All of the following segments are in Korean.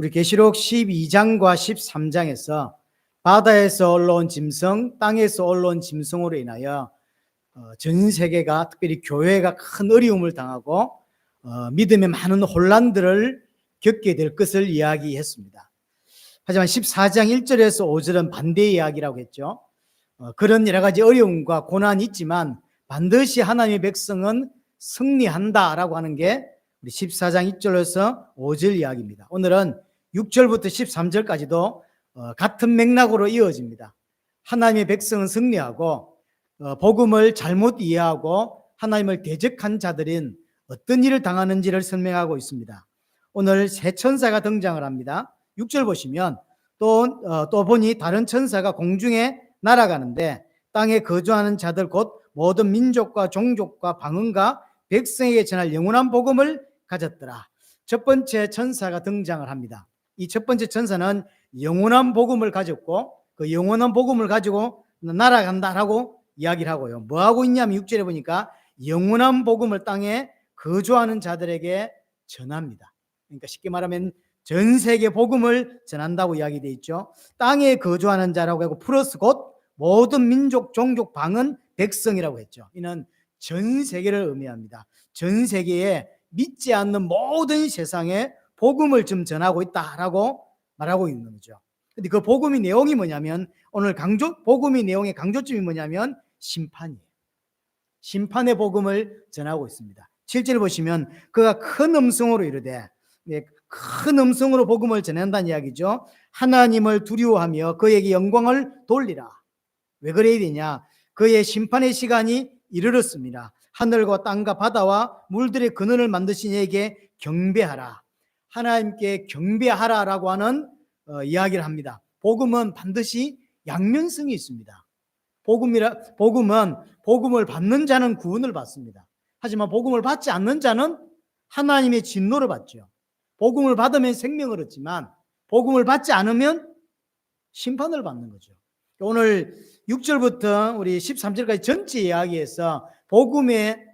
우리 계시록 12장과 13장에서 바다에서 올라온 짐승, 땅에서 올라온 짐승으로 인하여 전 세계가, 특별히 교회가 큰 어려움을 당하고 믿음의 많은 혼란들을 겪게 될 것을 이야기했습니다. 하지만 14장 1절에서 5절은 반대의 이야기라고 했죠. 그런 여러 가지 어려움과 고난이 있지만 반드시 하나님의 백성은 승리한다라고 하는 게 우리 14장 1절에서 5절 이야기입니다. 오늘은 6절부터 13절까지도 같은 맥락으로 이어집니다. 하나님의 백성은 승리하고 복음을 잘못 이해하고 하나님을 대적한 자들인 어떤 일을 당하는지를 설명하고 있습니다. 오늘 새 천사가 등장을 합니다. 6절 보시면 또 보니 다른 천사가 공중에 날아가는데 땅에 거주하는 자들 곧 모든 민족과 종족과 방언과 백성에게 전할 영원한 복음을 가졌더라. 첫 번째 천사가 등장을 합니다. 이 첫 번째 천사는 영원한 복음을 가졌고 그 영원한 복음을 가지고 날아간다라고 이야기를 하고요. 뭐 하고 있냐면 6절에 보니까 영원한 복음을 땅에 거주하는 자들에게 전합니다. 그러니까 쉽게 말하면 전 세계 복음을 전한다고 이야기되어 있죠. 땅에 거주하는 자라고 하고 플러스 곧 모든 민족, 종족, 방언, 백성이라고 했죠. 이는 전 세계를 의미합니다. 전 세계에 믿지 않는 모든 세상에 복음을 좀 전하고 있다라고 말하고 있는 거죠. 근데 그 복음의 내용이 뭐냐면 오늘 복음의 내용의 강조점이 뭐냐면 심판이에요. 심판의 복음을 전하고 있습니다. 7절 보시면 그가 큰 음성으로 이르되, 큰 음성으로 복음을 전한다는 이야기죠. 하나님을 두려워하며 그에게 영광을 돌리라. 왜 그래야 되냐? 그의 심판의 시간이 이르렀습니다. 하늘과 땅과 바다와 물들의 근원을 만드신 이에게 경배하라. 하나님께 경배하라라고 하는 이야기를 합니다. 복음은 반드시 양면성이 있습니다. 복음은 복음을 받는 자는 구원을 받습니다. 하지만 복음을 받지 않는 자는 하나님의 진노를 받죠. 복음을 받으면 생명을 얻지만 복음을 받지 않으면 심판을 받는 거죠. 오늘 6절부터 우리 13절까지 전체 이야기에서 복음의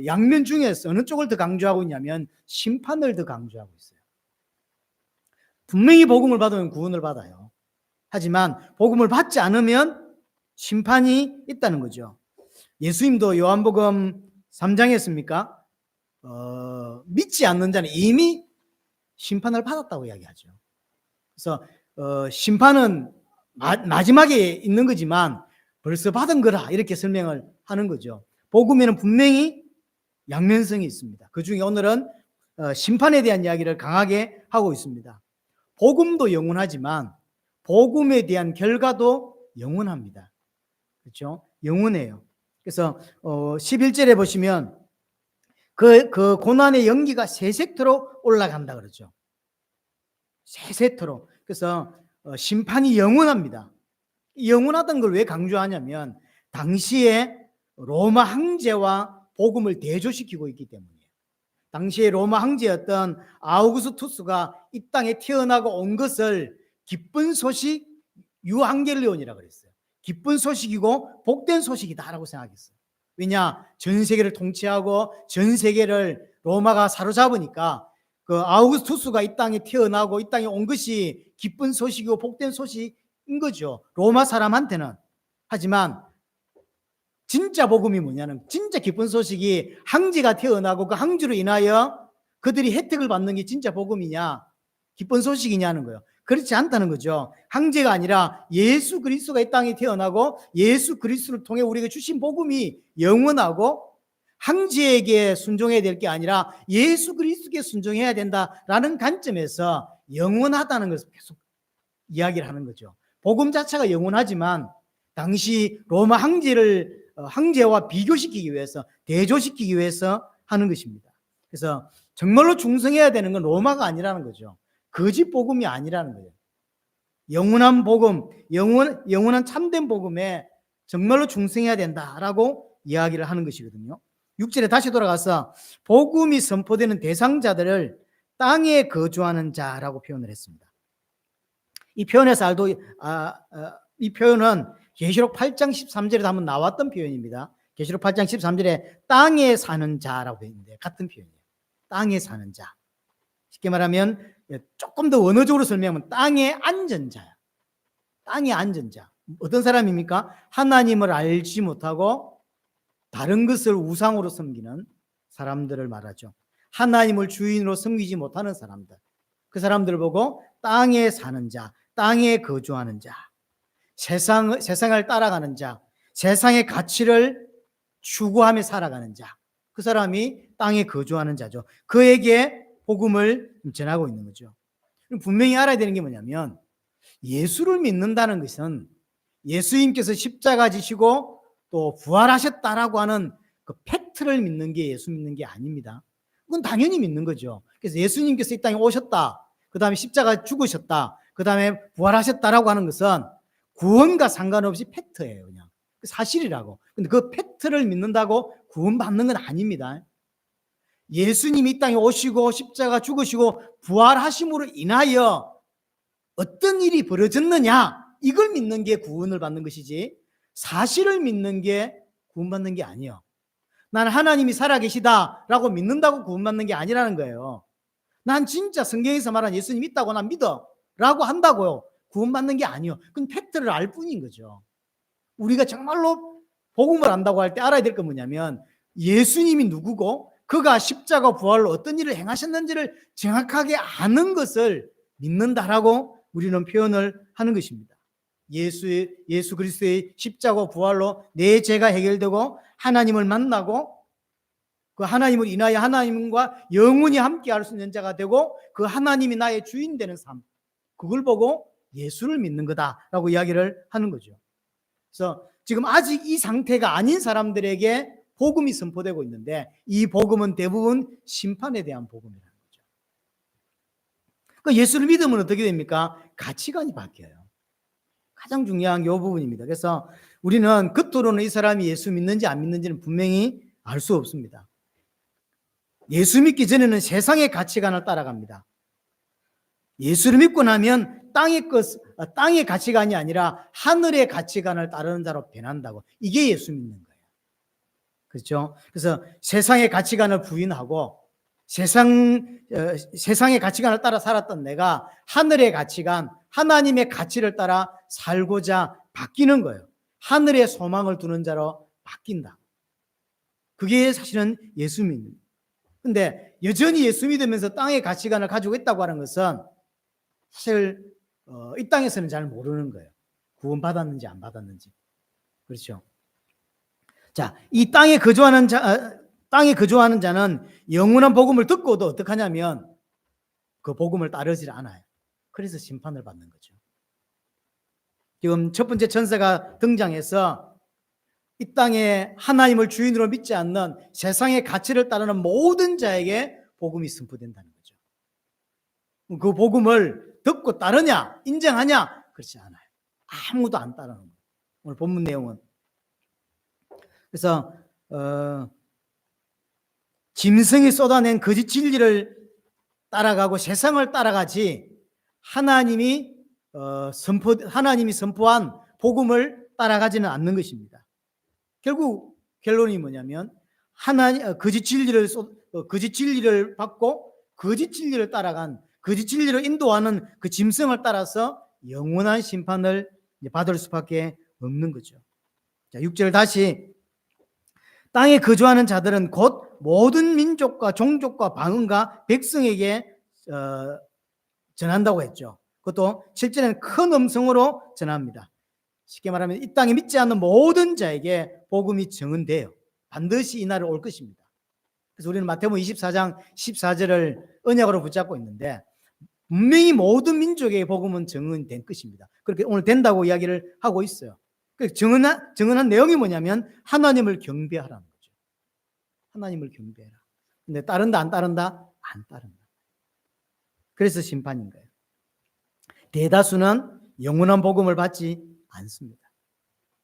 양면 중에서 어느 쪽을 더 강조하고 있냐면 심판을 더 강조하고 있어요. 분명히 복음을 받으면 구원을 받아요. 하지만 복음을 받지 않으면 심판이 있다는 거죠. 예수님도 요한복음 3장에 했습니까? 믿지 않는 자는 이미 심판을 받았다고 이야기하죠. 그래서 심판은 마지막에 있는 거지만 벌써 받은 거라 이렇게 설명을 하는 거죠. 복음에는 분명히 양면성이 있습니다. 그중에 오늘은 심판에 대한 이야기를 강하게 하고 있습니다. 복음도 영원하지만 복음에 대한 결과도 영원합니다. 그렇죠? 영원해요. 그래서 11절에 보시면 그 고난의 연기가 세세토로 올라간다 그러죠. 세세토로. 그래서 심판이 영원합니다. 영원하다는 걸 왜 강조하냐면 당시에 로마 황제와 복음을 대조시키고 있기 때문이에요. 당시에 로마 황제였던 아우구스투스가 이 땅에 태어나고 온 것을 기쁜 소식 유앙겔리온이라고 그랬어요. 기쁜 소식이고 복된 소식이다라고 생각했어요. 왜냐? 전 세계를 통치하고 전 세계를 로마가 사로잡으니까 그 아우구스투스가 이 땅에 태어나고 이 땅에 온 것이 기쁜 소식이고 복된 소식인 거죠. 로마 사람한테는. 하지만 진짜 복음이 뭐냐면 진짜 기쁜 소식이 황제가 태어나고 그 황제로 인하여 그들이 혜택을 받는 게 진짜 복음이냐 기쁜 소식이냐는 거예요. 그렇지 않다는 거죠. 황제가 아니라 예수 그리스도가 이 땅에 태어나고 예수 그리스도를 통해 우리에게 주신 복음이 영원하고 황제에게 순종해야 될 게 아니라 예수 그리스도께 순종해야 된다라는 관점에서 영원하다는 것을 계속 이야기를 하는 거죠. 복음 자체가 영원하지만 당시 로마 황제와 비교시키기 위해서 대조시키기 위해서 하는 것입니다. 그래서 정말로 충성해야 되는 건 로마가 아니라는 거죠. 거짓 복음이 아니라는 거예요. 영원한 복음, 영원한 참된 복음에 정말로 충성해야 된다라고 이야기를 하는 것이거든요. 6절에 다시 돌아가서 복음이 선포되는 대상자들을 땅에 거주하는 자라고 표현을 했습니다. 이 표현에서 이 표현은 계시록 8장 13절에도 한번 나왔던 표현입니다. 계시록 8장 13절에 땅에 사는 자라고 되어 있는데 같은 표현이에요. 땅에 사는 자. 쉽게 말하면 조금 더 원어적으로 설명하면 땅에 앉은 자야. 땅에 앉은 자. 어떤 사람입니까? 하나님을 알지 못하고 다른 것을 우상으로 섬기는 사람들을 말하죠. 하나님을 주인으로 섬기지 못하는 사람들. 그 사람들을 보고 땅에 사는 자, 땅에 거주하는 자, 세상을 따라가는 자, 세상의 가치를 추구하며 살아가는 자. 그 사람이 땅에 거주하는 자죠. 그에게 복음을 전하고 있는 거죠. 분명히 알아야 되는 게 뭐냐면 예수를 믿는다는 것은 예수님께서 십자가 지시고 또 부활하셨다라고 하는 그 팩트를 믿는 게 예수 믿는 게 아닙니다. 그건 당연히 믿는 거죠. 그래서 예수님께서 이 땅에 오셨다, 그 다음에 십자가 죽으셨다, 그 다음에 부활하셨다라고 하는 것은 구원과 상관없이 팩트예요. 그냥 사실이라고. 근데 그 팩트를 믿는다고 구원받는 건 아닙니다. 예수님이 이 땅에 오시고 십자가 죽으시고 부활하심으로 인하여 어떤 일이 벌어졌느냐, 이걸 믿는 게 구원을 받는 것이지 사실을 믿는 게 구원받는 게 아니에요. 난 하나님이 살아계시다라고 믿는다고 구원받는 게 아니라는 거예요. 난 진짜 성경에서 말한 예수님 있다고 난 믿어 라고 한다고요. 구원받는 게 아니에요. 그건 팩트를 알 뿐인 거죠. 우리가 정말로 복음을 안다고 할 때 알아야 될 건 뭐냐면 예수님이 누구고 그가 십자가 부활로 어떤 일을 행하셨는지를 정확하게 아는 것을 믿는다라고 우리는 표현을 하는 것입니다. 예수 그리스도의 십자가 부활로 내 죄가 해결되고 하나님을 만나고 그 하나님을 인하여 하나님과 영원히 함께 할 수 있는 자가 되고 그 하나님이 나의 주인 되는 삶, 그걸 보고 예수를 믿는 거다라고 이야기를 하는 거죠. 그래서 지금 아직 이 상태가 아닌 사람들에게 복음이 선포되고 있는데 이 복음은 대부분 심판에 대한 복음이라는 거죠. 그 예수를 믿으면 어떻게 됩니까? 가치관이 바뀌어요. 가장 중요한 게 이 부분입니다. 그래서 우리는 겉으로는 이 사람이 예수 믿는지 안 믿는지는 분명히 알 수 없습니다. 예수 믿기 전에는 세상의 가치관을 따라갑니다. 예수를 믿고 나면 땅의 가치관이 아니라 하늘의 가치관을 따르는 자로 변한다고. 이게 예수 믿는 거예요. 그렇죠? 그래서 세상의 가치관을 부인하고 세상의 가치관을 따라 살았던 내가 하늘의 가치관, 하나님의 가치를 따라 살고자 바뀌는 거예요. 하늘의 소망을 두는 자로 바뀐다. 그게 사실은 예수 믿는 거예요. 근데 여전히 예수 믿으면서 땅의 가치관을 가지고 있다고 하는 것은 사실 이 땅에서는 잘 모르는 거예요. 구원받았는지 안 받았는지. 그렇죠? 자, 이 땅에 거주하는 자는 영원한 복음을 듣고도 어떻게 하냐면 그 복음을 따르지 않아요. 그래서 심판을 받는 거죠. 지금 첫 번째 천사가 등장해서 이 땅에 하나님을 주인으로 믿지 않는 세상의 가치를 따르는 모든 자에게 복음이 선포된다는 거죠. 그 복음을 듣고 따르냐, 인정하냐? 그렇지 않아요. 아무도 안 따르는 거예요. 오늘 본문 내용은. 그래서 짐승이 쏟아낸 거짓 진리를 따라가고 세상을 따라가지 하나님이 선포한 복음을 따라가지는 않는 것입니다. 결국 결론이 뭐냐면 거짓 진리를 받고 거짓 진리를 따라간 거짓 진리를 인도하는 그 짐승을 따라서 영원한 심판을 받을 수밖에 없는 거죠. 자, 6절 다시 땅에 거주하는 자들은 곧 모든 민족과 종족과 방언과 백성에게 전한다고 했죠. 그것도 7절에는 큰 음성으로 전합니다. 쉽게 말하면 이 땅에 믿지 않는 모든 자에게 복음이 증언돼요. 반드시 이 날이 올 것입니다. 그래서 우리는 마태복음 24장 14절을 언약으로 붙잡고 있는데 분명히 모든 민족에게 복음은 증언된 것입니다. 그렇게 오늘 된다고 이야기를 하고 있어요. 증언한 내용이 뭐냐면 하나님을 경배하라는 거죠. 하나님을 경배해라. 근데 따른다 안 따른다? 안 따른다. 그래서 심판인 거예요. 대다수는 영원한 복음을 받지 않습니다.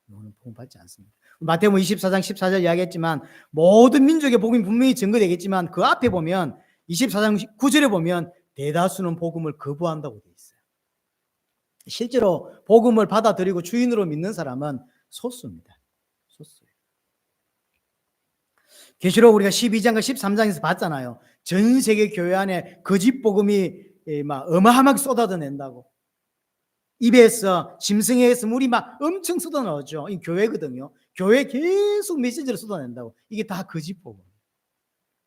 영원한 복음 받지 않습니다. 마태복음 24장 14절 이야기했지만 모든 민족의 복음이 분명히 증거되겠지만 그 앞에 보면 24장 9절에 보면 대다수는 복음을 거부한다고 되어 있어요. 실제로 복음을 받아들이고 주인으로 믿는 사람은 소수입니다. 소수예요. 계시록 우리가 12장과 13장에서 봤잖아요. 전 세계 교회 안에 거짓 복음이 막 어마어마하게 쏟아낸다고. 입에서 짐승에서 물이 막 엄청 쏟아나오죠. 이 교회거든요. 교회 계속 메시지를 쏟아낸다고. 이게 다 거짓 복음.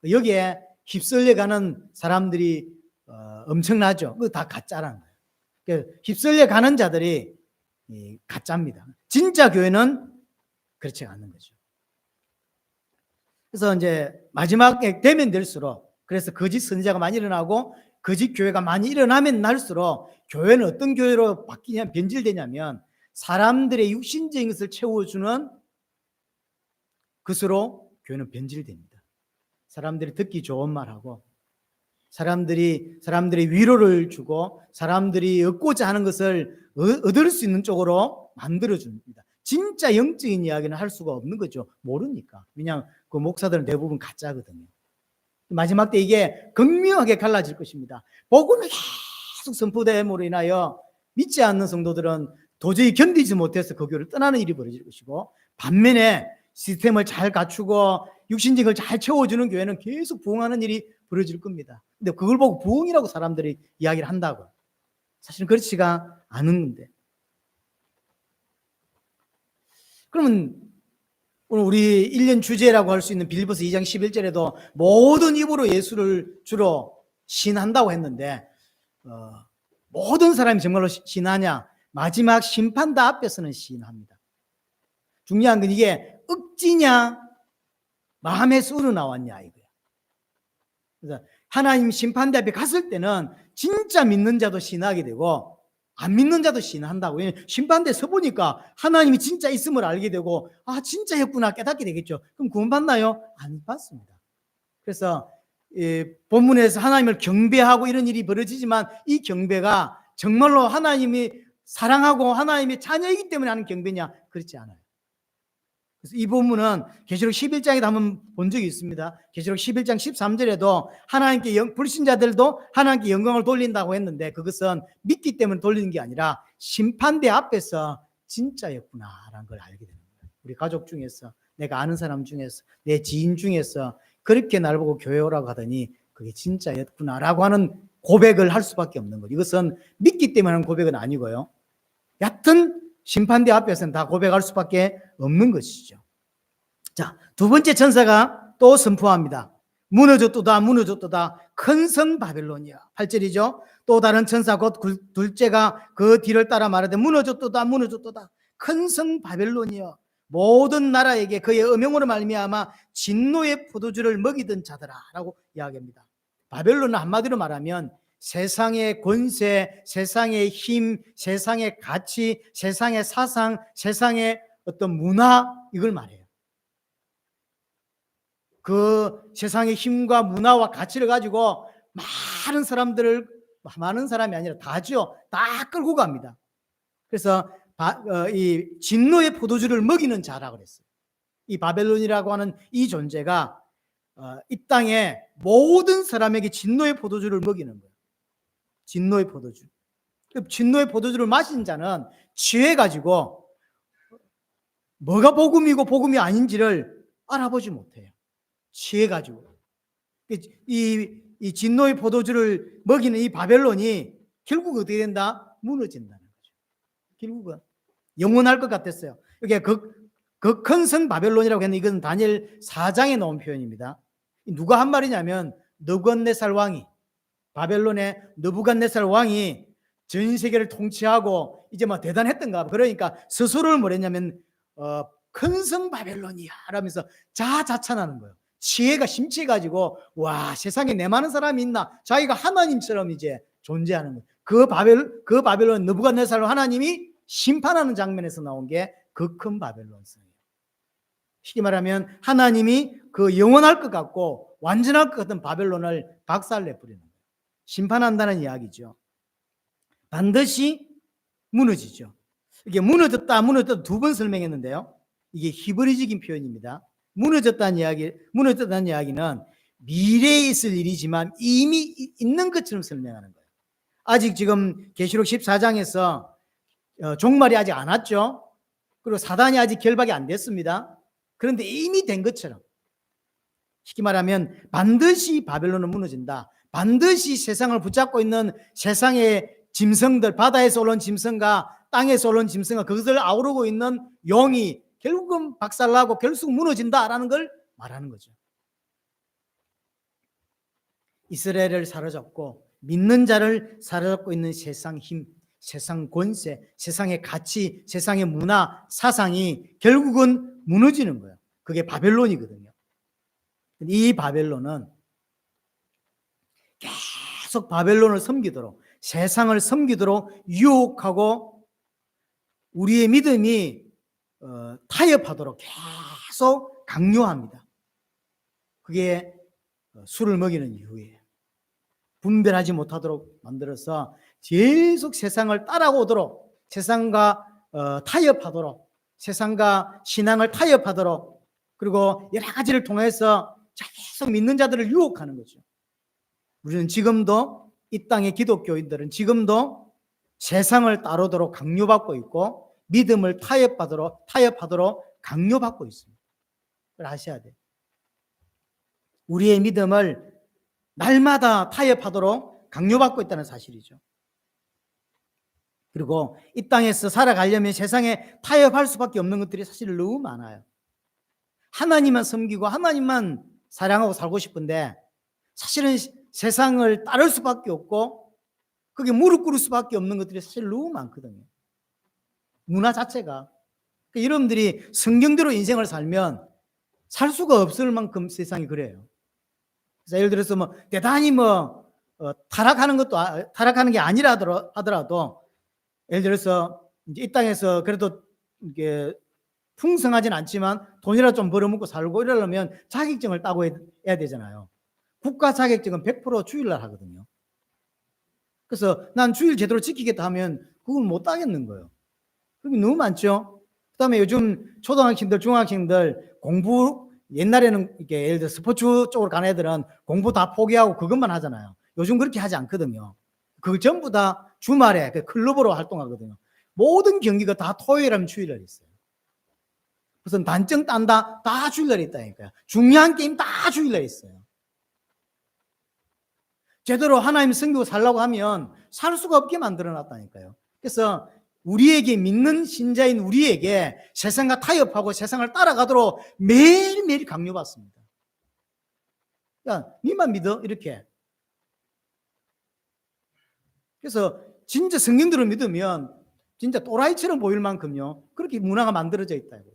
여기에 휩쓸려가는 사람들이 엄청나죠. 그거 다 가짜라는 거예요. 휩쓸려가는 자들이 가짜입니다. 진짜 교회는 그렇지 않는 거죠. 그래서 이제 마지막에 되면 될수록, 그래서 거짓 선지자가 많이 일어나고 거짓 교회가 많이 일어나면 날수록 교회는 어떤 교회로 바뀌냐, 변질되냐면 사람들의 육신적인 것을 채워주는 것으로 교회는 변질됩니다. 사람들이 듣기 좋은 말하고 사람들이 위로를 주고 사람들이 얻고자 하는 것을 얻을 수 있는 쪽으로 만들어줍니다. 진짜 영적인 이야기는 할 수가 없는 거죠. 모르니까. 왜냐하면 그 목사들은 대부분 가짜거든요. 마지막 때 이게 극명하게 갈라질 것입니다. 복음이 계속 선포됨으로 인하여 믿지 않는 성도들은 도저히 견디지 못해서 그 교회를 떠나는 일이 벌어질 것이고, 반면에 시스템을 잘 갖추고 육신적을 잘 채워주는 교회는 계속 부흥하는 일이 벌어질 겁니다. 근데 그걸 보고 부흥이라고 사람들이 이야기를 한다고. 사실은 그렇지가 않은 건데. 그러면 오늘 우리 1년 주제라고 할 수 있는 빌립보서 2장 11절에도 모든 입으로 예수를 주로 시인한다고 했는데, 모든 사람이 정말로 시인하냐? 마지막 심판다 앞에서는 시인합니다. 중요한 건 이게 억지냐 마음에서 우러나왔냐 이거야. 그래서 하나님 심판대 앞에 갔을 때는 진짜 믿는 자도 시인하게 되고 안 믿는 자도 시인한다고. 심판대에 서보니까 하나님이 진짜 있음을 알게 되고, 아 진짜 했구나 깨닫게 되겠죠. 그럼 구원받나요? 안 받습니다. 그래서 본문에서 하나님을 경배하고 이런 일이 벌어지지만 이 경배가 정말로 하나님이 사랑하고 하나님의 자녀이기 때문에 하는 경배냐? 그렇지 않아요. 그래서 이 본문은 계시록 11장에도 한번 본 적이 있습니다. 계시록 11장 13절에도 하나님께 불신자들도 하나님께 영광을 돌린다고 했는데, 그것은 믿기 때문에 돌리는 게 아니라 심판대 앞에서 진짜였구나라는 걸 알게 되는 거예요. 우리 가족 중에서, 내가 아는 사람 중에서, 내 지인 중에서 그렇게 날 보고 교회 오라고 하더니 그게 진짜였구나라고 하는 고백을 할 수밖에 없는 거죠. 이것은 믿기 때문에 하는 고백은 아니고요. 얕은 심판대 앞에서는 다 고백할 수밖에 없는 것이죠. 자, 두 번째 천사가 또 선포합니다. 무너졌도다 무너졌도다 큰 성 바벨론이야. 8절이죠. 또 다른 천사 곧 둘째가 그 뒤를 따라 말하되 무너졌도다 무너졌도다 큰 성 바벨론이여, 모든 나라에게 그의 음행으로 말미암아 진노의 포도주를 먹이던 자들아 라고 이야기합니다. 바벨론은 한마디로 말하면 세상의 권세, 세상의 힘, 세상의 가치, 세상의 사상, 세상의 어떤 문화, 이걸 말해요. 그 세상의 힘과 문화와 가치를 가지고 많은 사람들을, 많은 사람이 아니라 다죠, 다 끌고 갑니다. 그래서 이 진노의 포도주를 먹이는 자라고 그랬어요. 이 바벨론이라고 하는 이 존재가 이 땅에 모든 사람에게 진노의 포도주를 먹이는 거예요. 진노의 포도주. 진노의 포도주를 마신 자는 취해가지고 뭐가 복음이고 복음이 아닌지를 알아보지 못해요. 취해가지고. 이 진노의 포도주를 먹이는 이 바벨론이 결국 어떻게 된다? 무너진다는 거죠. 결국은 영원할 것 같았어요. 이게 그 큰 성 바벨론이라고 했는데 이건 다니엘 4장에 나온 표현입니다. 누가 한 말이냐면 느부갓네살 왕이, 바벨론의 느부갓네살 왕이 전 세계를 통치하고 이제 막 대단했던가. 그러니까 스스로를 뭐랬냐면 큰 성 바벨론이야 라면서 자자찬하는 거예요. 지혜가 심취해가지고 와 세상에 내 많은 사람이 있나, 자기가 하나님처럼 이제 존재하는 거예요. 그 바벨론 느부갓네살 하나님이 심판하는 장면에서 나온 게 그 큰 바벨론성이에요. 쉽게 말하면 하나님이 그 영원할 것 같고 완전할 것 같은 바벨론을 박살내버리는 거예요. 심판한다는 이야기죠. 반드시 무너지죠. 이게 무너졌다 두 번 설명했는데요. 이게 히브리적인 표현입니다. 무너졌다는 이야기는 미래에 있을 일이지만 이미 있는 것처럼 설명하는 거예요. 아직 지금 계시록 14장에서 종말이 아직 안 왔죠. 그리고 사단이 아직 결박이 안 됐습니다. 그런데 이미 된 것처럼, 쉽게 말하면 반드시 바벨론은 무너진다, 반드시 세상을 붙잡고 있는 세상의 짐승들, 바다에서 올라온 짐승과 땅에서 올라온 짐승과 그것을 아우르고 있는 용이 결국은 박살나고 결국 무너진다라는 걸 말하는 거죠. 이스라엘을 사로잡고 믿는 자를 사로잡고 있는 세상 힘, 세상 권세, 세상의 가치, 세상의 문화, 사상이 결국은 무너지는 거예요. 그게 바벨론이거든요. 이 바벨론은 계속 바벨론을 섬기도록, 세상을 섬기도록 유혹하고 우리의 믿음이 타협하도록 계속 강요합니다. 그게 술을 먹이는 이유예요. 분별하지 못하도록 만들어서 계속 세상을 따라오도록, 세상과 타협하도록, 세상과 신앙을 타협하도록, 그리고 여러 가지를 통해서 계속 믿는 자들을 유혹하는 거죠. 우리는 지금도, 이 땅의 기독교인들은 지금도 세상을 따르도록 강요받고 있고 믿음을 타협하도록 강요받고 있습니다. 그걸 아셔야 돼요. 우리의 믿음을 날마다 타협하도록 강요받고 있다는 사실이죠. 그리고 이 땅에서 살아가려면 세상에 타협할 수밖에 없는 것들이 사실 너무 많아요. 하나님만 섬기고 하나님만 사랑하고 살고 싶은데 사실은 세상을 따를 수밖에 없고 그게 무릎 꿇을 수밖에 없는 것들이 사실 너무 많거든요. 문화 자체가. 그러니까 여러분들이 성경대로 인생을 살면 살 수가 없을 만큼 세상이 그래요. 그래서 예를 들어서 뭐 대단히 타락하는 게 아니라 하더라도 예를 들어서 이제 이 땅에서 그래도 이게 풍성하진 않지만 돈이라도 좀 벌어먹고 살고 이러려면 자격증을 따고 해야 되잖아요. 국가 자격증은 100% 주일날 하거든요. 그래서 난 주일 제대로 지키겠다 하면 그걸 못 따겠는 거예요. 그게 너무 많죠. 그다음에 요즘 초등학생들, 중학생들 공부 옛날에는 이렇게 예를 들어 스포츠 쪽으로 가는 애들은 공부 다 포기하고 그것만 하잖아요. 요즘 그렇게 하지 않거든요. 그걸 전부 다 주말에 클럽으로 활동하거든요. 모든 경기가 다 토요일하면 주일날 있어요. 무슨 단증 딴다 다 주일날 있다니까요. 중요한 게임 다 주일날 있어요. 제대로 하나님 섬기고 살라고 하면 살 수가 없게 만들어놨다니까요. 그래서 우리에게 믿는 신자인 우리에게 세상과 타협하고 세상을 따라가도록 매일매일 강요받습니다. 야, 니만 믿어? 이렇게. 그래서 진짜 성경대로 믿으면 진짜 또라이처럼 보일 만큼요. 그렇게 문화가 만들어져 있다고.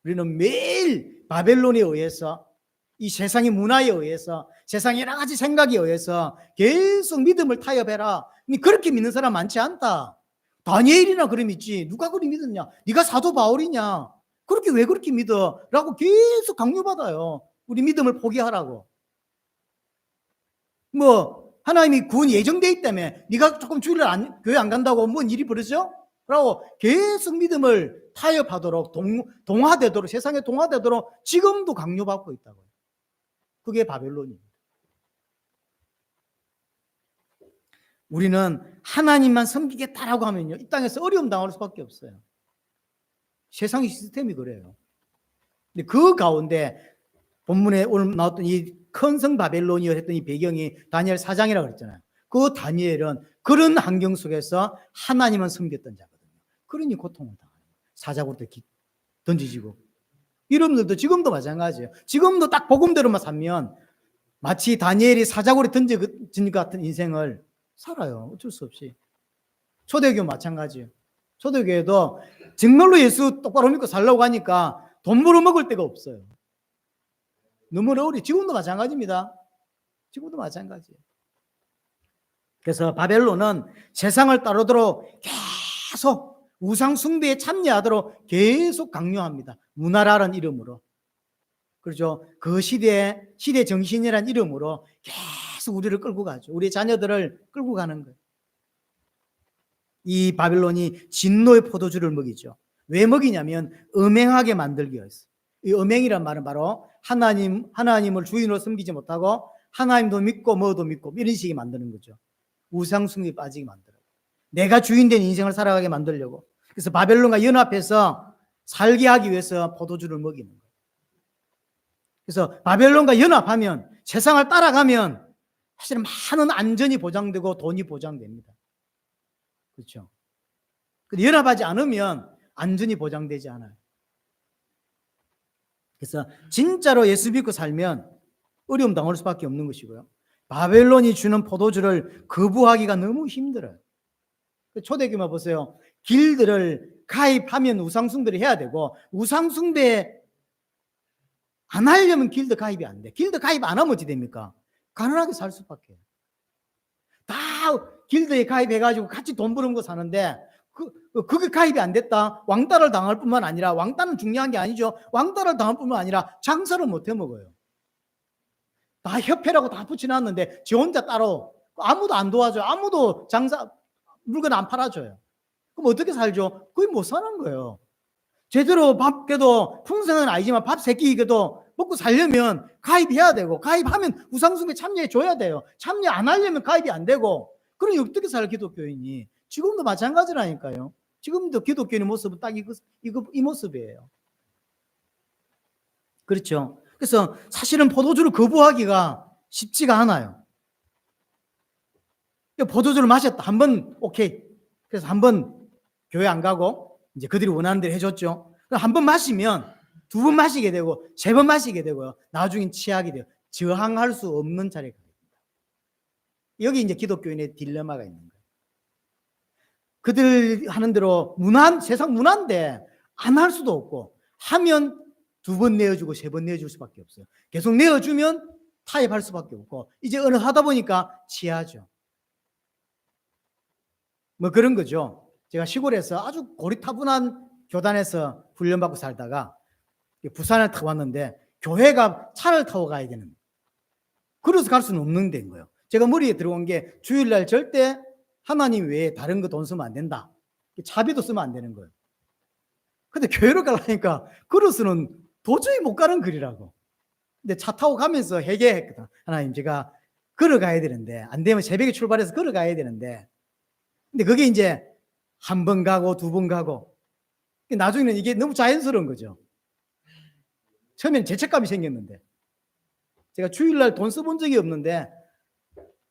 우리는 매일 바벨론에 의해서 이 세상의 문화에 의해서 세상의 여러 가지 생각에 의해서 계속 믿음을 타협해라. 그렇게 믿는 사람 많지 않다. 다니엘이나 그리 믿지 누가 그리 믿었냐? 네가 사도 바울이냐? 그렇게 왜 그렇게 믿어? 라고 계속 강요받아요. 우리 믿음을 포기하라고. 뭐 하나님이 구원 예정돼 있다며 네가 조금 주일날 교회 안 간다고 뭔 일이 벌어져? 라고 계속 믿음을 타협하도록 동화되도록 세상에 동화되도록 지금도 강요받고 있다고요. 그게 바벨론입니다. 우리는 하나님만 섬기겠다라고 하면요, 이 땅에서 어려움 당할 수밖에 없어요. 세상의 시스템이 그래요. 근데 그 가운데 본문에 오늘 나왔던 이 큰 성 바벨론이어 했던 이 배경이 다니엘 4장이라고 그랬잖아요. 그 다니엘은 그런 환경 속에서 하나님만 섬겼던 자거든요. 그러니 고통을 당하는 거예요. 사자굴에 던지지고. 여러분들도 지금도 마찬가지예요. 지금도 딱 복음대로만 살면 마치 다니엘이 사자굴에 던진 것 같은 인생을 살아요. 어쩔 수 없이. 초대교회 마찬가지예요. 초대교회도 정말로 예수 똑바로 믿고 살려고 하니까 돈 벌어먹을 데가 없어요. 너무 어려워. 지금도 마찬가지입니다. 지금도 마찬가지예요. 그래서 바벨론은 세상을 따르도록 계속 우상 숭배에 참여하도록 계속 강요합니다. 문화라는 이름으로. 그렇죠. 그 시대 정신이라는 이름으로 계속 우리를 끌고 가죠. 우리 자녀들을 끌고 가는 거예요. 이 바벨론이 진노의 포도주를 먹이죠. 왜 먹이냐면 음행하게 만들기 위해서. 이 음행이란 말은 바로 하나님을 주인으로 섬기지 못하고 하나님도 믿고 뭐도 믿고 이런 식이 만드는 거죠. 우상숭배에 빠지게 만들어요. 내가 주인된 인생을 살아가게 만들려고. 그래서 바벨론과 연합해서 살게 하기 위해서 포도주를 먹이는 거예요. 그래서 바벨론과 연합하면 세상을 따라가면 사실은 많은 안전이 보장되고 돈이 보장됩니다. 그렇죠? 근데 연합하지 않으면 안전이 보장되지 않아요. 그래서 진짜로 예수 믿고 살면 어려움 당할 수밖에 없는 것이고요. 바벨론이 주는 포도주를 거부하기가 너무 힘들어요. 초대교회 보세요. 길들을 가입하면 우상숭배를 해야 되고, 우상숭배 안 하려면 길드 가입이 안 돼. 길드 가입 안 하면 어찌 됩니까? 가난하게 살 수밖에. 다 길드에 가입해가지고 같이 돈 버는 거 사는데, 그게 가입이 안 됐다. 왕따를 당할 뿐만 아니라, 왕따는 중요한 게 아니죠. 왕따를 당할 뿐만 아니라 장사를 못 해 먹어요. 다 협회라고 다 붙여놨는데 지 혼자 따로 아무도 안 도와줘요. 아무도 장사 물건 안 팔아줘요. 그럼 어떻게 살죠? 거의 못 사는 거예요. 제대로 밥 깨도 풍성은 아니지만 밥 세 끼 이겨도 먹고 살려면 가입해야 되고, 가입하면 우상숭배 참여해 줘야 돼요. 참여 안 하려면 가입이 안 되고. 그러니 어떻게 살 기독교인이? 지금도 마찬가지라니까요. 지금도 기독교인의 모습은 딱 이 모습이에요. 그렇죠. 그래서 사실은 포도주를 거부하기가 쉽지가 않아요. 포도주를 마셨다. 한 번 오케이. 그래서 한 번 교회 안 가고 이제 그들이 원하는 대로 해줬죠. 한 번 마시면 두 번 마시게 되고 세 번 마시게 되고요. 나중엔 취하게 돼요. 저항할 수 없는 자리가 됩니다. 여기 이제 기독교인의 딜레마가 있는 거예요. 그들 하는 대로 세상 문화인데 안 할 수도 없고, 하면 두 번 내어주고 세 번 내어줄 수밖에 없어요. 계속 내어주면 타협할 수밖에 없고, 이제 어느 하다 보니까 취하죠. 뭐 그런 거죠. 제가 시골에서 아주 고리타분한 교단에서 훈련받고 살다가 부산에 타고 왔는데, 교회가 차를 타고 가야 되는, 그래서 갈 수는 없는 데인 거예요. 제가 머리에 들어온 게 주일날 절대 하나님 외에 다른 거 돈 쓰면 안 된다. 차비도 쓰면 안 되는 거예요. 근데 교회로 가려니까 그로서는 도저히 못 가는 거리라고. 근데 차 타고 가면서 회개했거든. 하나님, 제가 걸어가야 되는데, 안 되면 새벽에 출발해서 걸어가야 되는데, 근데 그게 이제 한 번 가고 두 번 가고, 나중에는 이게 너무 자연스러운 거죠. 처음에는 죄책감이 생겼는데, 제가 주일날 돈 써본 적이 없는데,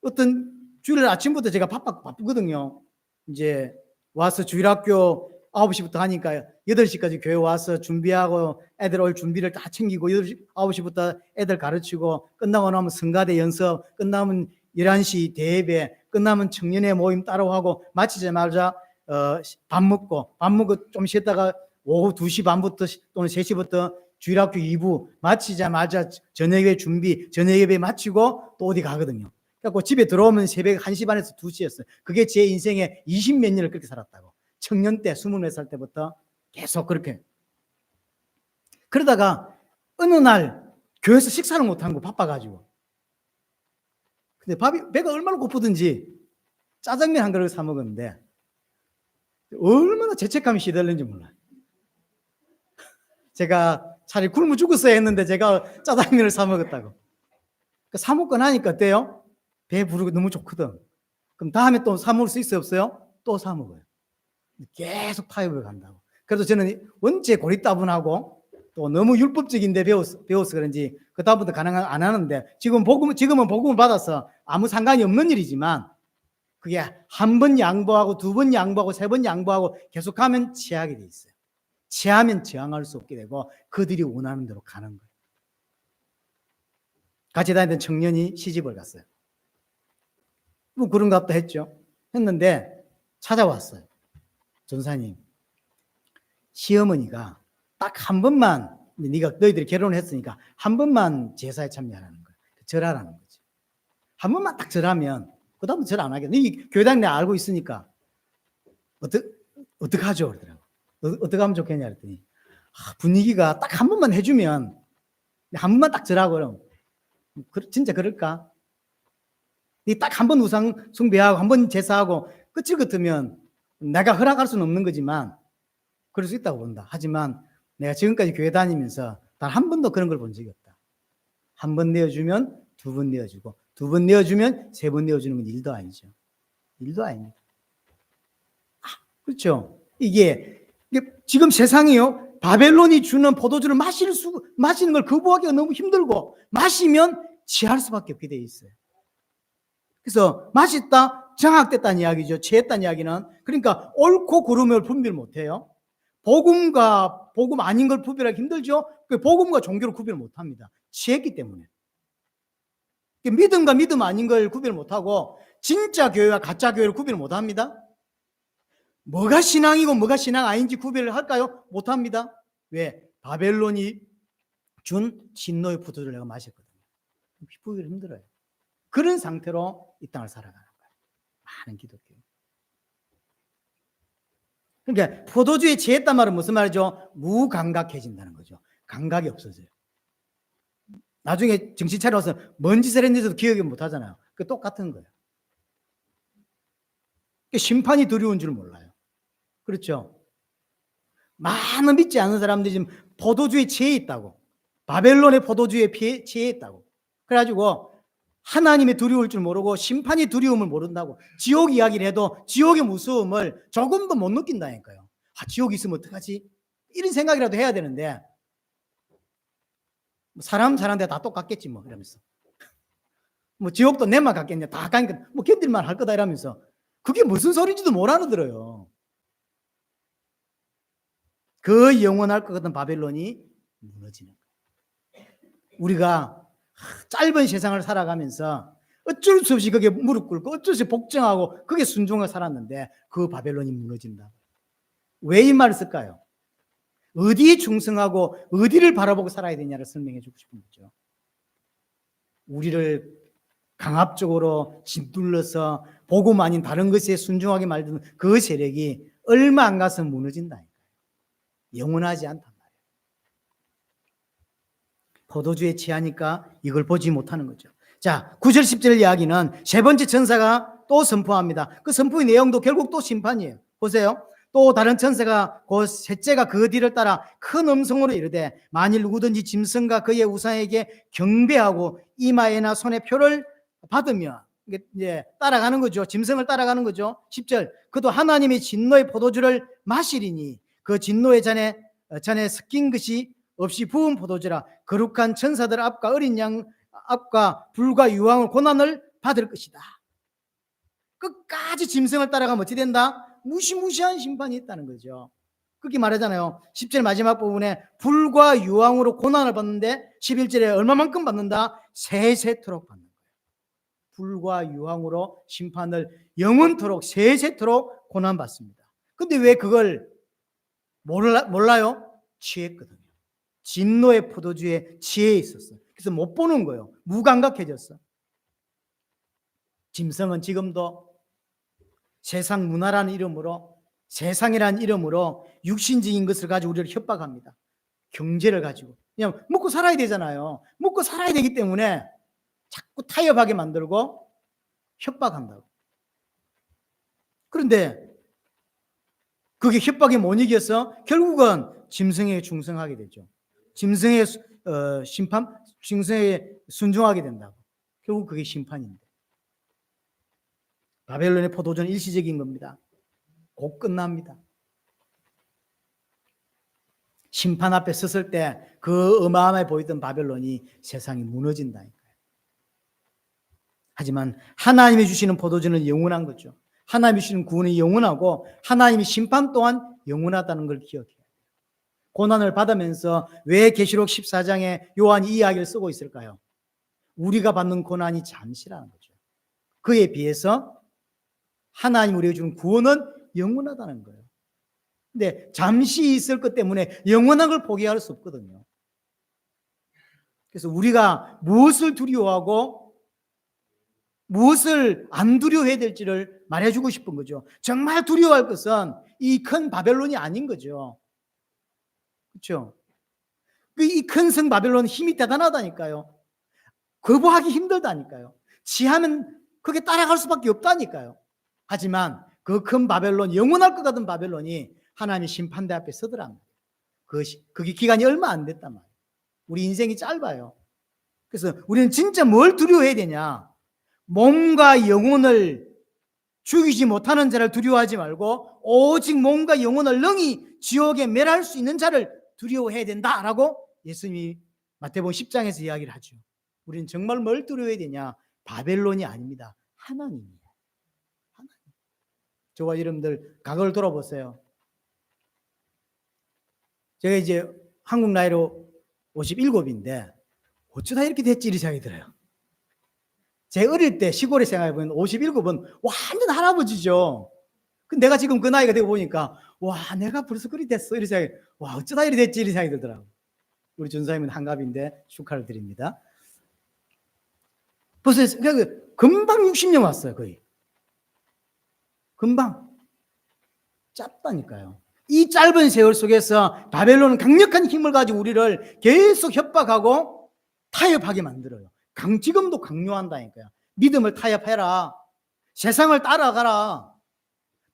어떤 주일날 아침부터 제가 바쁘거든요. 이제 와서 주일학교 9시부터 하니까 8시까지 교회 와서 준비하고, 애들 올 준비를 다 챙기고, 9시부터 애들 가르치고, 끝나고 나면 성가대 연습, 끝나면 11시 대예배, 끝나면 청년회 모임 따로 하고, 마치자마자 밥 먹고 좀 쉬다가 오후 2시 반부터 또는 3시부터 주일학교 2부 마치자마자 저녁에 준비, 저녁예배 마치고 또 어디 가거든요. 그래서 집에 들어오면 새벽 1시 반에서 2시였어요. 그게 제 인생에 20몇 년을 그렇게 살았다고. 청년 때 24살 때부터 계속 그렇게. 그러다가 어느 날 교회에서 식사를 못한 거 바빠가지고. 근데 배가 얼마나 고프든지 짜장면 한 그릇 사 먹었는데 얼마나 죄책감이 시달리는지 몰라요. 제가 차라리 굶어 죽었어야 했는데 제가 짜장면을 사 먹었다고. 사 먹고 나니까 어때요? 배 부르고 너무 좋거든. 그럼 다음에 또 사 먹을 수 있어요, 없어요? 또 사 먹어요. 계속 타협을 간다고. 그래서 저는 원체 고리따분하고 또 너무 율법적인데 배워서 그런지 그 다음부터 가능한 안 하는데, 지금은 복음을 받아서 아무 상관이 없는 일이지만, 그게 한 번 양보하고 두 번 양보하고 세 번 양보하고 계속하면 취하게 돼 있어요. 취하면 저항할 수 없게 되고 그들이 원하는 대로 가는 거예요. 같이 다니던 청년이 시집을 갔어요. 뭐 그런가 보다 했는데 찾아왔어요. 전사님, 시어머니가 딱 한 번만, 너희들이 결혼을 했으니까 한 번만 제사에 참여하라는 거예요. 절하라는 거죠. 한 번만 딱 절하면 그 다음은 절 안 하겠네. 이 교회당 내가 알고 있으니까 어떻게 하죠? 그러더라고. 어떻게 하면 좋겠냐 그랬더니, 분위기가 딱 한 번만 해주면, 한 번만 딱 절하고 그럼 진짜 그럴까? 딱 한 번 우상 숭배하고 한 번 제사하고 끝일 같으면 내가 허락할 수는 없는 거지만 그럴 수 있다고 본다. 하지만 내가 지금까지 교회 다니면서 단 한 번도 그런 걸 본 적이 없다. 한 번 내어주면 두 번 내어주고, 두 번 내어주면 세 번 내어주는 건 일도 아니죠. 일도 아닙니다. 그렇죠. 이게 지금 세상이요, 바벨론이 주는 포도주를 마시는 걸 거부하기가 너무 힘들고, 마시면 취할 수밖에 없게 돼 있어요. 그래서 맛있다, 정학됐다는 이야기죠. 취했다는 이야기는. 그러니까 옳고 그름을 분별 못해요. 복음과 복음 아닌 걸 구별하기 힘들죠. 복음과 종교를 구별 못합니다. 취했기 때문에. 믿음과 믿음 아닌 걸 구별 못하고 진짜 교회와 가짜 교회를 구별 못합니다. 뭐가 신앙이고 뭐가 신앙 아닌지 구별을 할까요? 못합니다. 왜? 바벨론이 준 진노의 포도주를 내가 마셨거든요. 구별이 힘들어요. 그런 상태로 이 땅을 살아가는 거예요. 많은 기독교. 그러니까 포도주에 취했단 말은 무슨 말이죠? 무감각해진다는 거죠. 감각이 없어져요. 나중에 정신 차려서 뭔 짓을 했는지도 기억이 못 하잖아요. 그 똑같은 거예요. 심판이 두려운 줄 몰라요. 그렇죠? 많은 믿지 않는 사람들이 지금 포도주에 취해 있다고. 바벨론의 포도주에 취해 있다고. 그래가지고 하나님의 두려울 줄 모르고 심판이 두려움을 모른다고. 지옥 이야기를 해도 지옥의 무서움을 조금도 못 느낀다니까요. 지옥이 있으면 어떡하지? 이런 생각이라도 해야 되는데 사람한테 다 똑같겠지 뭐 이러면서 지옥도 내만 같겠냐 다 가니까 견딜만 할 거다 이러면서 그게 무슨 소리인지도 못 알아들어요. 그 영원할 것 같은 바벨론이 무너지는 거예요. 우리가 짧은 세상을 살아가면서 어쩔 수 없이 그게 무릎 꿇고 어쩔 수 없이 복종하고 그게 순종을 살았는데 그 바벨론이 무너진다. 왜 이 말을 쓸까요? 어디에 충성하고 어디를 바라보고 살아야 되냐를 설명해 주고 싶은 거죠. 우리를 강압적으로 짓눌러서 복음 아닌 다른 것에 순종하게 만드는 그 세력이 얼마 안 가서 무너진다니까요. 영원하지 않단 말이에요. 포도주에 취하니까 이걸 보지 못하는 거죠. 자, 9절 10절 이야기는 세 번째 천사가 또 선포합니다. 그 선포의 내용도 결국 또 심판이에요. 보세요. 또 다른 천사가 곧 셋째가 그 뒤를 따라 큰 음성으로 이르되 만일 누구든지 짐승과 그의 우상에게 경배하고 이마에나 손에 표를 받으면 이제 따라가는 거죠. 짐승을 따라가는 거죠. 10절 그도 하나님의 진노의 포도주를 마시리니 그 진노의 잔에 섞인 것이 없이 부은 포도주라 거룩한 천사들 앞과 어린 양 앞과 불과 유황을 고난을 받을 것이다. 끝까지 짐승을 따라가면 어찌 된다? 무시무시한 심판이 있다는 거죠. 그렇게 말하잖아요. 10절 마지막 부분에 불과 유황으로 고난을 받는데 11절에 얼마만큼 받는다? 세세토록 받는 거예요. 불과 유황으로 심판을 영원토록 세세토록 고난받습니다. 근데 왜 그걸 몰라요? 취했거든요. 진노의 포도주에 취해 있었어요. 그래서 못 보는 거예요. 무감각해졌어. 짐승은 지금도 세상 문화라는 이름으로 세상이라는 이름으로 육신적인 것을 가지고 우리를 협박합니다. 경제를 가지고. 그냥 먹고 살아야 되잖아요. 먹고 살아야 되기 때문에 자꾸 타협하게 만들고 협박한다고. 그런데 그게 협박이 못 이겨서 결국은 짐승에게 충성하게 되죠. 짐승의 심판, 짐승에 순종하게 된다고. 결국 그게 심판인데. 바벨론의 포도주는 일시적인 겁니다. 곧 끝납니다. 심판 앞에 섰을 때 그 어마어마해 보이던 바벨론이 세상이 무너진다니까요. 하지만 하나님이 주시는 포도주는 영원한 거죠. 하나님이 주시는 구원이 영원하고 하나님의 심판 또한 영원하다는 걸 기억해야 돼요. 고난을 받으면서 왜 계시록 14장에 요한이 이 이야기를 쓰고 있을까요? 우리가 받는 고난이 잠시라는 거죠. 그에 비해서 하나님 우리에게 주는 구원은 영원하다는 거예요. 근데 잠시 있을 것 때문에 영원한 걸 포기할 수 없거든요. 그래서 우리가 무엇을 두려워하고 무엇을 안 두려워해야 될지를 말해주고 싶은 거죠. 정말 두려워할 것은 이 큰 바벨론이 아닌 거죠. 그렇죠? 이 큰 성 바벨론 힘이 대단하다니까요. 거부하기 힘들다니까요. 지하면 그게 따라갈 수밖에 없다니까요. 하지만 그 큰 바벨론, 영원할 것 같은 바벨론이 하나님의 심판대 앞에 서더란 말이에요. 그게 기간이 얼마 안 됐단 말이에요. 우리 인생이 짧아요. 그래서 우리는 진짜 뭘 두려워해야 되냐? 몸과 영혼을 죽이지 못하는 자를 두려워하지 말고 오직 몸과 영혼을 능히 지옥에 멸할 수 있는 자를 두려워해야 된다라고 예수님이 마태복음 10장에서 이야기를 하죠. 우리는 정말 뭘 두려워해야 되냐? 바벨론이 아닙니다. 하나님이에요. 하나님. 저와 여러분들 과거를 돌아보세요. 제가 이제 한국 나이로 57인데 어쩌다 이렇게 됐지 이 생각이 들어요. 제 어릴 때 시골에 생각해보면 57은 완전 할아버지죠. 근데 내가 지금 그 나이가 되고 보니까 와 내가 벌써 그리 됐어 이런 생각이 와 어쩌다 이리 됐지 이런 생각이 들더라고요. 우리 전사님은 한갑인데 축하를 드립니다. 벌써 금방 60년 왔어요. 거의 금방 짧다니까요. 이 짧은 세월 속에서 바벨론은 강력한 힘을 가지고 우리를 계속 협박하고 타협하게 만들어요. 지금도 강요한다니까요. 믿음을 타협해라. 세상을 따라가라.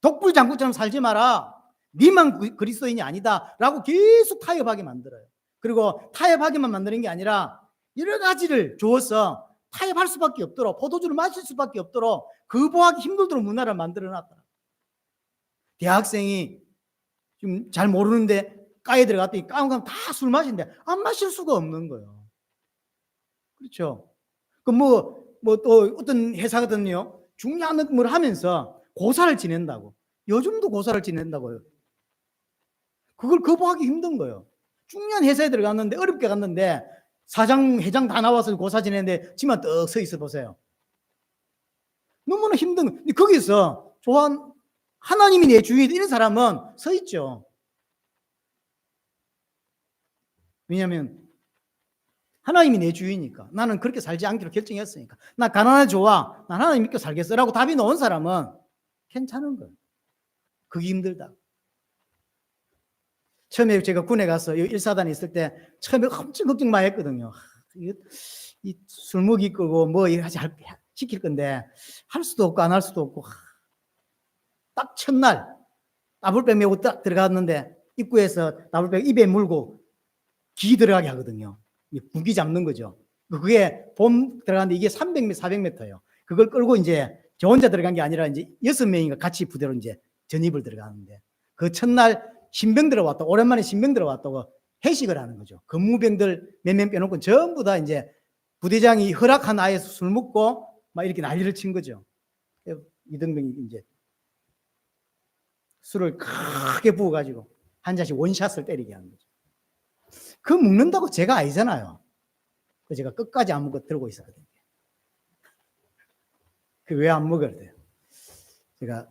독불장군처럼 살지 마라. 니만 그리스도인이 아니다 라고 계속 타협하게 만들어요. 그리고 타협하게만 만드는 게 아니라 여러 가지를 주어서 타협할 수밖에 없도록 포도주를 마실 수밖에 없도록 거부하기 힘들도록 문화를 만들어놨더라. 대학생이 좀 잘 모르는데 과에 들어갔더니 과 가면 다 술 마시는데 안 마실 수가 없는 거예요. 그렇죠. 그 또 어떤 회사거든요. 중요한 걸 하면서 고사를 지낸다고. 요즘도 고사를 지낸다고요. 그걸 거부하기 힘든 거예요. 중요한 회사에 들어갔는데 어렵게 갔는데 사장, 회장 다 나와서 고사 지내는데 지만 떡 서 있어 보세요. 너무나 힘든 거. 거기서 하나님이 내 주인이다 이런 사람은 서 있죠. 왜냐하면 하나님이 내 주인이니까. 나는 그렇게 살지 않기로 결정했으니까. 나 가난해 좋아. 난 하나님 믿고 살겠어. 라고 답이 나온 사람은 괜찮은 거예요. 그게 힘들다. 처음에 제가 군에 가서 1사단에 있을 때 처음에 엄청 걱정 많이 했거든요. 이 술 먹이 끄고 뭐 시킬 건데 할 수도 없고 안 할 수도 없고 딱 첫날 나불백 메고 딱 들어갔는데 입구에서 나불백 입에 물고 기 들어가게 하거든요. 무기 잡는 거죠. 그게 봄 들어갔는데 이게 300m, 400m예요. 그걸 끌고 이제 저 혼자 들어간 게 아니라 이제 6명인가 같이 부대로 이제 전입을 들어가는데 그 첫날 신병 들어왔다고 오랜만에 신병 들어왔다고 회식을 하는 거죠. 근무병들 몇 명 빼놓고 전부 다 이제 부대장이 허락한 아에서 술 먹고 막 이렇게 난리를 친 거죠. 이등병이 이제 술을 크게 부어가지고 한 잔씩 원샷을 때리게 하는 거죠. 그 먹는다고 제가 아니잖아요. 그 제가 끝까지 안 먹고 들고 있었거든요. 그 왜 안 먹어야 돼요? 제가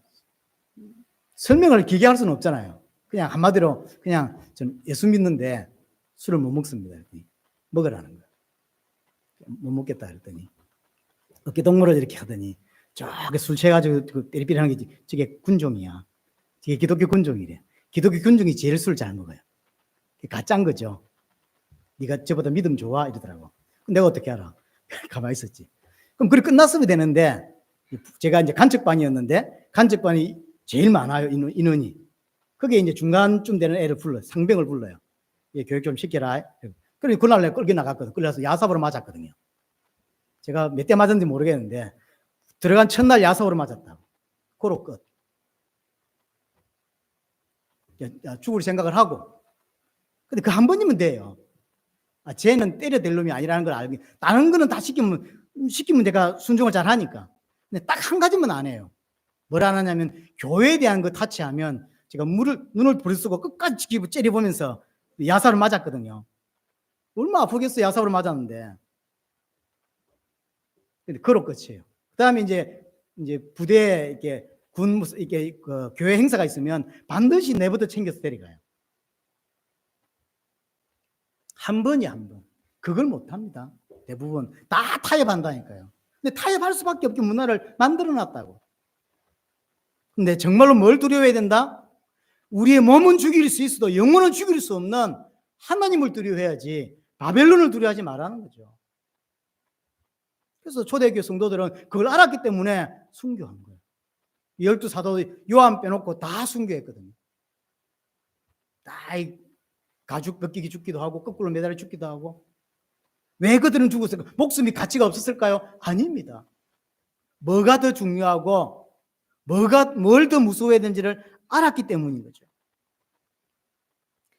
설명을 길게 할 수는 없잖아요. 그냥 한마디로 그냥 전 예수 믿는데 술을 못 먹습니다. 그랬더니 먹으라는 거예요. 못 먹겠다 그랬더니 어깨 동무를 이렇게 하더니 저게 술 취해가지고 그 삐리삐리하는 게 저게 군종이야. 저게 기독교 군종이래. 기독교 군종이 제일 술 잘 먹어요. 가짜인 거죠. 네가 저보다 믿음 좋아 이러더라고. 내가 어떻게 알아? 가만히 있었지. 그럼 그래 끝났으면 되는데 제가 이제 간척반이었는데 간척반이 제일 많아요 인원이. 그게 이제 중간쯤 되는 애를 불러요. 상병을 불러요. 얘 교육 좀 시켜라. 그래 그날 내가 끌겨 나갔거든. 끌려서 야삽으로 맞았거든요. 제가 몇 대 맞았는지 모르겠는데 들어간 첫날 야삽으로 맞았다고. 고로 끝. 죽을 생각을 하고. 근데 그 한 번이면 돼요. 쟤는 때려댈 놈이 아니라는 걸 알고 다른 거는 다 시키면 내가 순종을 잘 하니까. 근데 딱 한 가지만 안 해요. 뭘 안 하냐면 교회에 대한 거 타치하면 제가 눈을 부르쓰고 끝까지 지키고 째려보면서 야사를 맞았거든요. 얼마나 아프겠어요. 야사로 맞았는데. 근데 그로 끝이에요. 그 다음에 이제 부대에 이렇게 이렇게 그 교회 행사가 있으면 반드시 내부터 챙겨서 데려가요. 한 번이 한 번. 그걸 못 합니다. 대부분 다 타협한다니까요. 근데 타협할 수밖에 없게 문화를 만들어 놨다고. 근데 정말로 뭘 두려워해야 된다? 우리의 몸은 죽일 수 있어도 영혼은 죽일 수 없는 하나님을 두려워해야지 바벨론을 두려워하지 말라는 거죠. 그래서 초대교회 성도들은 그걸 알았기 때문에 순교한 거예요. 12사도 요한 빼놓고 다 순교했거든요. 다 가죽 벗기기 죽기도 하고 거꾸로 매달려 죽기도 하고. 왜 그들은 죽었을까? 목숨이 가치가 없었을까요? 아닙니다. 뭐가 더 중요하고 뭘 더 무서워해야 되는지를 알았기 때문인 거죠.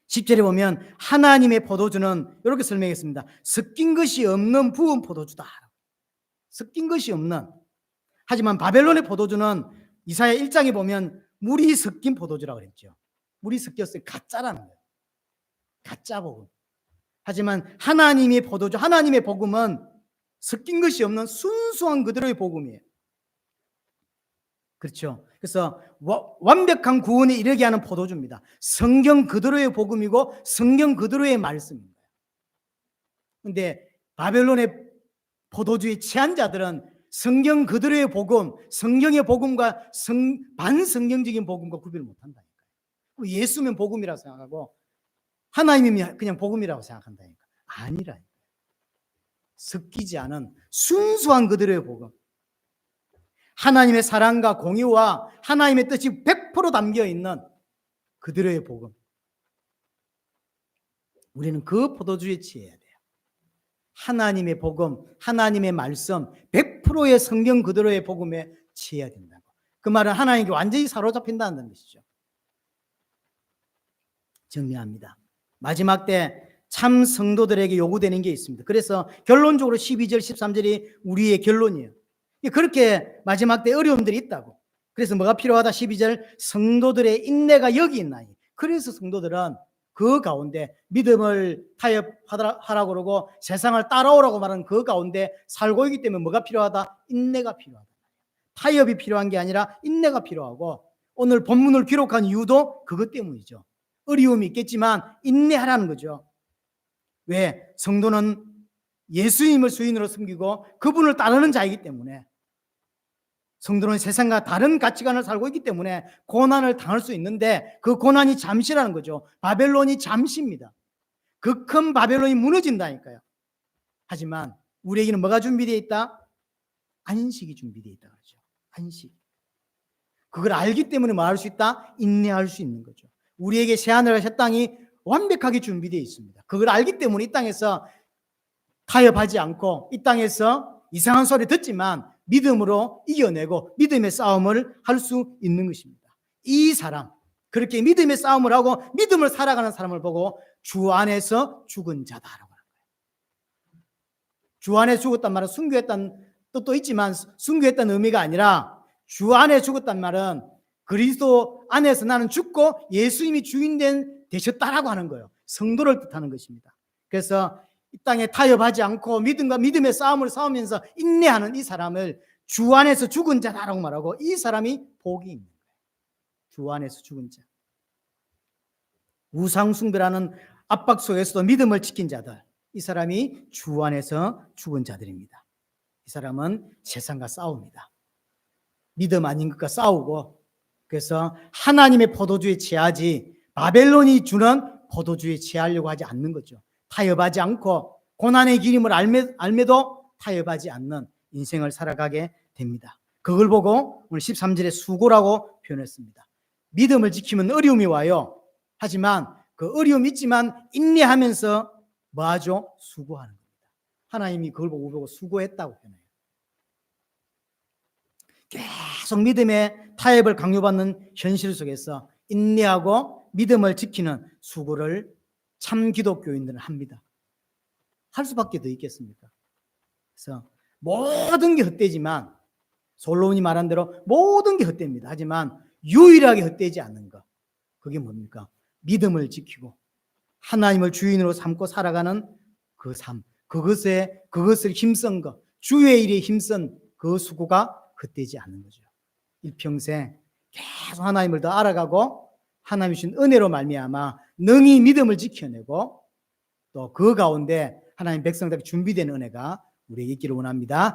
10절에 보면 하나님의 포도주는 이렇게 설명했습니다. 섞인 것이 없는 부은 포도주다. 섞인 것이 없는 하지만 바벨론의 포도주는 이사야 1장에 보면 물이 섞인 포도주라고 그랬죠. 물이 섞였어요. 가짜라는 거예요. 가짜 복음. 하지만 하나님의 포도주, 하나님의 복음은 섞인 것이 없는 순수한 그대로의 복음이에요. 그렇죠. 그래서 완벽한 구원에 이르게 하는 포도주입니다. 성경 그대로의 복음이고 성경 그대로의 말씀입니다. 그런데 바벨론의 포도주에 취한 자들은 성경 그대로의 복음, 성경의 복음과 반성경적인 복음과 구별을 못한다니까요. 예수면 복음이라고 생각하고 하나님이면 그냥 복음이라고 생각한다니까. 아니라니까요. 섞이지 않은 순수한 그대로의 복음, 하나님의 사랑과 공의와 하나님의 뜻이 100% 담겨있는 그대로의 복음, 우리는 그 포도주에 취해야 돼요. 하나님의 복음, 하나님의 말씀, 100%의 성경 그대로의 복음에 취해야 된다고. 그 말은 하나님께 완전히 사로잡힌다는 것이죠. 정리합니다. 마지막 때 참 성도들에게 요구되는 게 있습니다. 그래서 결론적으로 12절, 13절이 우리의 결론이에요. 그렇게 마지막 때 어려움들이 있다고. 그래서 뭐가 필요하다? 12절, 성도들의 인내가 여기 있나니. 그래서 성도들은 그 가운데 믿음을 타협하라고 그러고 세상을 따라오라고 말하는 그 가운데 살고 있기 때문에 뭐가 필요하다? 인내가 필요하다. 타협이 필요한 게 아니라 인내가 필요하고, 오늘 본문을 기록한 이유도 그것 때문이죠. 어려움이 있겠지만 인내하라는 거죠. 왜? 성도는 예수님을 주인으로 섬기고 그분을 따르는 자이기 때문에, 성도는 세상과 다른 가치관을 살고 있기 때문에 고난을 당할 수 있는데 그 고난이 잠시라는 거죠. 바벨론이 잠시입니다. 그 큰 바벨론이 무너진다니까요. 하지만 우리에게는 뭐가 준비되어 있다? 안식이 준비되어 있다 그러죠. 안식. 그걸 알기 때문에 뭐 할 수 있다? 인내할 수 있는 거죠. 우리에게 새하늘과 새 땅이 완벽하게 준비되어 있습니다. 그걸 알기 때문에 이 땅에서 타협하지 않고 이 땅에서 이상한 소리 듣지만 믿음으로 이겨내고 믿음의 싸움을 할 수 있는 것입니다. 이 사람, 그렇게 믿음의 싸움을 하고 믿음을 살아가는 사람을 보고 주 안에서 죽은 자다라고 하는 거예요. 주 안에 죽었단 말은 순교했다는 뜻도 있지만 순교했다는 의미가 아니라, 주 안에 죽었단 말은 그리스도 안에서 나는 죽고 예수님이 주인 되셨다라고 하는 거예요. 성도를 뜻하는 것입니다. 그래서 이 땅에 타협하지 않고 믿음과 믿음의 싸움을 싸우면서 인내하는 이 사람을 주 안에서 죽은 자라고 말하고, 이 사람이 복이 있는 거예요. 주 안에서 죽은 자. 우상 숭배라는 압박 속에서도 믿음을 지킨 자들, 이 사람이 주 안에서 죽은 자들입니다. 이 사람은 세상과 싸웁니다. 믿음 아닌 것과 싸우고, 그래서 하나님의 포도주에 취하지 바벨론이 주는 포도주에 취하려고 하지 않는 거죠. 타협하지 않고 고난의 기림을 알매도 타협하지 않는 인생을 살아가게 됩니다. 그걸 보고 오늘 13절에 수고라고 표현했습니다. 믿음을 지키면 어려움이 와요. 하지만 그 어려움이 있지만 인내하면서 뭐하죠? 수고하는 겁니다. 하나님이 그걸 보고 수고했다고 표현해요. 계속 믿음의 타협을 강요받는 현실 속에서 인내하고 믿음을 지키는 수고를 참 기독교인들은 합니다. 할 수밖에 더 있겠습니까? 그래서 모든 게 헛되지만, 솔로몬이 말한 대로 모든 게 헛됩니다. 하지만 유일하게 헛되지 않는 것, 그게 뭡니까? 믿음을 지키고 하나님을 주인으로 삼고 살아가는 그 삶, 그것을 힘쓴 것, 주의 일에 힘쓴 그 수고가 헛되지 않는 거죠. 일평생 계속 하나님을 더 알아가고 하나님이 주신 은혜로 말미암아 능히 믿음을 지켜내고 또 그 가운데 하나님 백성들에게 준비된 은혜가 우리에게 있기를 원합니다.